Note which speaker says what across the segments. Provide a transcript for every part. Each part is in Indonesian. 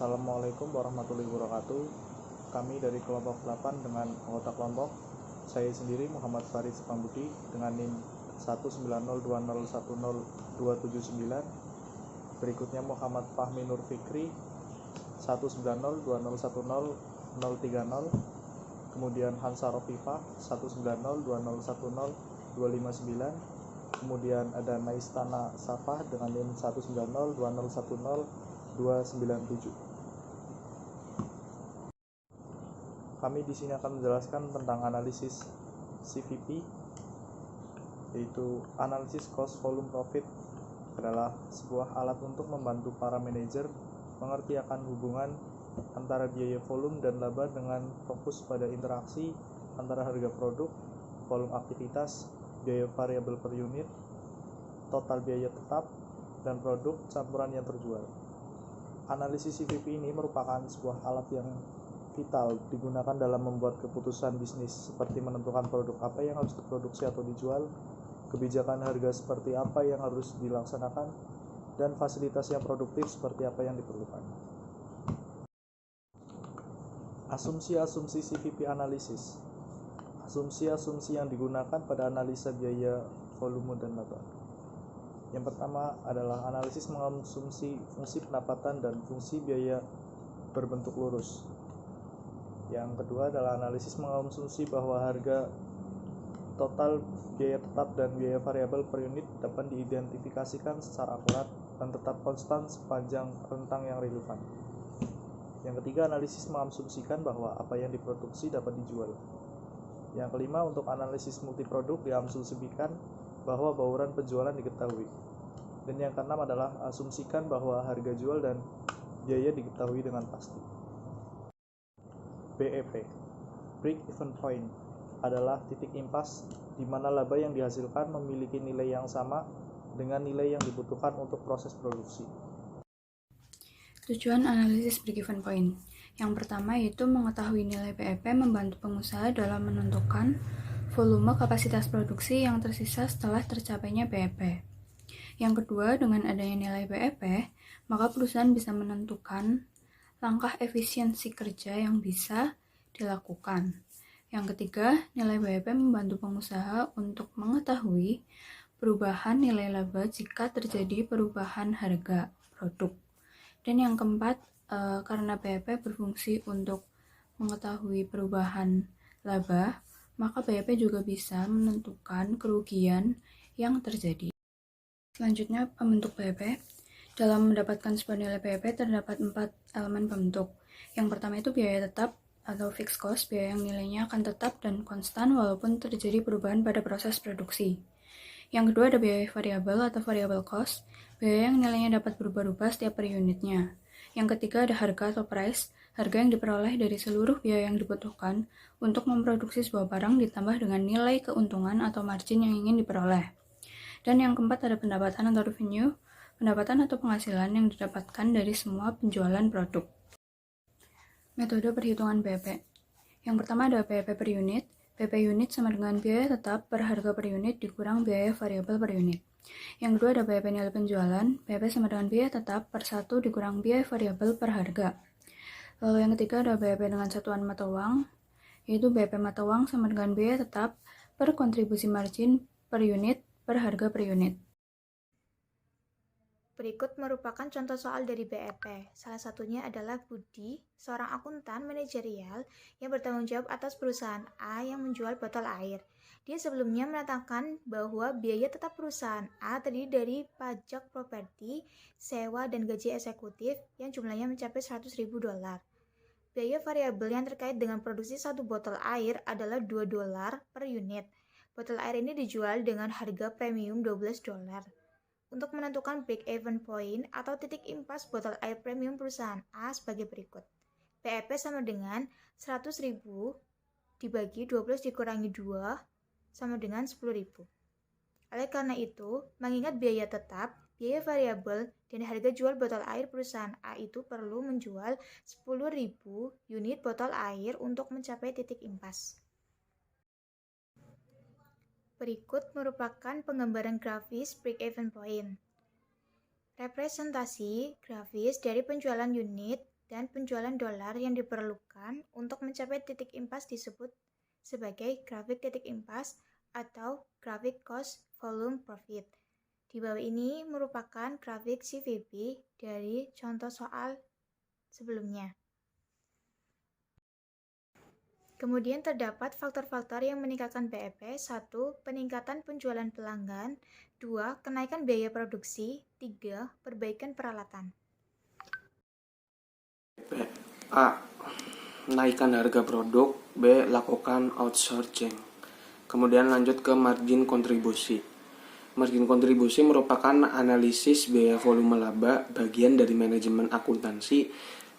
Speaker 1: Assalamualaikum warahmatullahi wabarakatuh. Kami dari kelompok 8 dengan anggota kelompok. Saya sendiri Muhammad Farid Pambudi dengan NIM 1902010279. Berikutnya Muhammad Fahmi Nur Fikri 190201030. Kemudian Hansa Rofifah 1902010259. Kemudian ada Naistana Safah dengan NIM 1902010297. Kami di sini akan menjelaskan tentang analisis CVP, yaitu analisis cost volume profit adalah sebuah alat untuk membantu para manajer mengerti akan hubungan antara biaya volume dan laba dengan fokus pada interaksi antara harga produk, volume aktivitas, biaya variabel per unit, total biaya tetap, dan produk campuran yang terjual. Analisis CVP ini merupakan sebuah alat yang vital digunakan dalam membuat keputusan bisnis seperti menentukan produk apa yang harus diproduksi atau dijual, kebijakan harga seperti apa yang harus dilaksanakan, dan fasilitas yang produktif seperti apa yang diperlukan. Asumsi-asumsi CVP analisis. Asumsi-asumsi yang digunakan pada analisa biaya, volume, dan laba. Yang pertama adalah analisis mengonsumsi fungsi pendapatan dan fungsi biaya berbentuk lurus. Yang kedua adalah analisis mengonsumsi bahwa harga total, biaya tetap, dan biaya variabel per unit dapat diidentifikasikan secara akurat dan tetap konstan sepanjang rentang yang relevan. Yang ketiga, analisis mengasumsikan bahwa apa yang diproduksi dapat dijual. Yang kelima, untuk analisis multiproduk diasumsikan bahwa bauran penjualan diketahui. Dan yang keenam adalah asumsikan bahwa harga jual dan biaya diketahui dengan pasti. BEP, break even point, adalah titik impas di mana laba yang dihasilkan memiliki nilai yang sama dengan nilai yang dibutuhkan untuk proses produksi.
Speaker 2: Tujuan analisis break even point. Yang pertama yaitu mengetahui nilai BEP membantu pengusaha dalam menentukan volume kapasitas produksi yang tersisa setelah tercapainya BEP. Yang kedua, dengan adanya nilai BEP, maka perusahaan bisa menentukan langkah efisiensi kerja yang bisa dilakukan. Yang ketiga, nilai BEP membantu pengusaha untuk mengetahui perubahan nilai laba jika terjadi perubahan harga produk. Dan yang keempat, karena BEP berfungsi untuk mengetahui perubahan laba, maka BEP juga bisa menentukan kerugian yang terjadi. Selanjutnya, pembentuk BEP. Dalam mendapatkan sebuah nilai BEP terdapat 4 elemen pembentuk. Yang pertama itu biaya tetap atau fixed cost, biaya yang nilainya akan tetap dan konstan walaupun terjadi perubahan pada proses produksi. Yang kedua ada biaya variabel atau variable cost, biaya yang nilainya dapat berubah-ubah setiap per unitnya. Yang ketiga ada harga atau price, harga yang diperoleh dari seluruh biaya yang dibutuhkan untuk memproduksi sebuah barang ditambah dengan nilai keuntungan atau margin yang ingin diperoleh. Dan yang keempat ada pendapatan atau revenue, pendapatan atau penghasilan yang didapatkan dari semua penjualan produk. Metode perhitungan BEP. Yang pertama ada BEP per unit. BEP unit sama dengan biaya tetap per harga per unit dikurang biaya variabel per unit. Yang kedua ada BEP nilai penjualan. BEP sama dengan biaya tetap per 1 dikurang biaya variabel per harga. Lalu yang ketiga ada BEP dengan satuan mata uang, yaitu BEP mata uang sama dengan biaya tetap per kontribusi margin per unit per harga per unit.
Speaker 3: Berikut merupakan contoh soal dari BEP. Salah satunya adalah Budi, seorang akuntan manajerial yang bertanggung jawab atas perusahaan A yang menjual botol air. Dia sebelumnya mengatakan bahwa biaya tetap perusahaan A terdiri dari pajak properti, sewa, dan gaji eksekutif yang jumlahnya mencapai $100.000. Biaya variabel yang terkait dengan produksi satu botol air adalah $2 per unit. Botol air ini dijual dengan harga premium $12. Untuk menentukan break-even point atau titik impas botol air premium perusahaan A sebagai berikut. BEP sama dengan 100.000 dibagi 12 dikurangi 2 sama dengan 10.000. Oleh karena itu, mengingat biaya tetap, biaya variabel, dan harga jual botol air perusahaan A itu perlu menjual 10.000 unit botol air untuk mencapai titik impas. Berikut merupakan penggambaran grafis break-even point. Representasi grafis dari penjualan unit dan penjualan dolar yang diperlukan untuk mencapai titik impas disebut sebagai grafik titik impas atau grafik cost volume profit. Di bawah ini merupakan grafik CVP dari contoh soal sebelumnya. Kemudian terdapat faktor-faktor yang meningkatkan BEP. 1. Peningkatan penjualan pelanggan. 2. Kenaikan biaya produksi. 3. Perbaikan peralatan.
Speaker 4: A. Naikkan harga produk. B. Lakukan outsourcing. Kemudian lanjut ke margin kontribusi. Margin kontribusi merupakan analisis biaya volume laba bagian dari manajemen akuntansi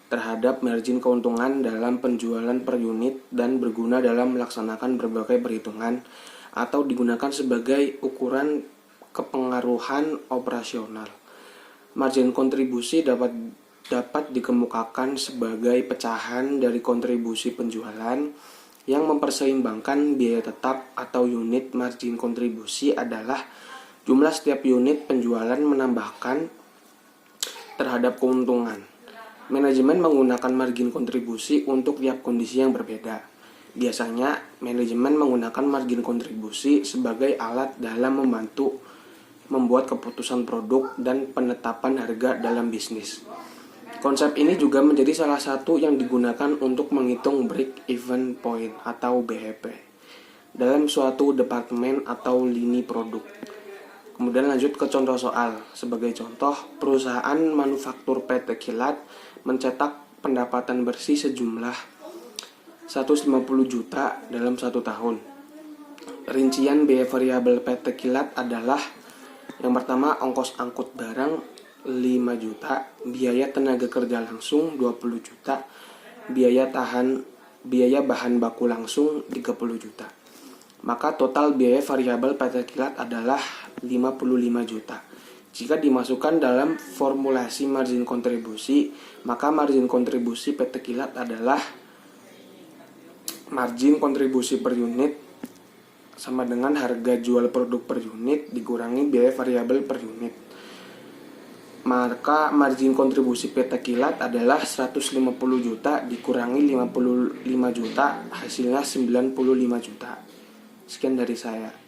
Speaker 4: terhadap margin keuntungan dalam penjualan per unit dan berguna dalam melaksanakan berbagai perhitungan atau digunakan sebagai ukuran kepengaruhan operasional. Margin kontribusi dapat dikemukakan sebagai pecahan dari kontribusi penjualan yang memperseimbangkan biaya tetap atau unit. Margin kontribusi adalah jumlah setiap unit penjualan menambahkan terhadap keuntungan. Manajemen menggunakan margin kontribusi untuk tiap kondisi yang berbeda. Biasanya, manajemen menggunakan margin kontribusi sebagai alat dalam membantu membuat keputusan produk dan penetapan harga dalam bisnis. Konsep ini juga menjadi salah satu yang digunakan untuk menghitung break-even point atau BEP dalam suatu departemen atau lini produk. Kemudian lanjut ke contoh soal. Sebagai contoh, perusahaan manufaktur PT Kilat mencetak pendapatan bersih sejumlah 150 juta dalam 1 tahun. Rincian biaya variabel PT Kilat adalah yang pertama ongkos angkut barang 5 juta, biaya tenaga kerja langsung 20 juta, biaya bahan baku langsung 30 juta. Maka total biaya variabel PT Kilat adalah 55 juta. Jika dimasukkan dalam formulasi margin kontribusi, maka margin kontribusi PT Kilat adalah margin kontribusi per unit sama dengan harga jual produk per unit dikurangi biaya variabel per unit. Maka margin kontribusi PT Kilat adalah 150 juta dikurangi 55 juta, hasilnya 95 juta. Sekian dari saya.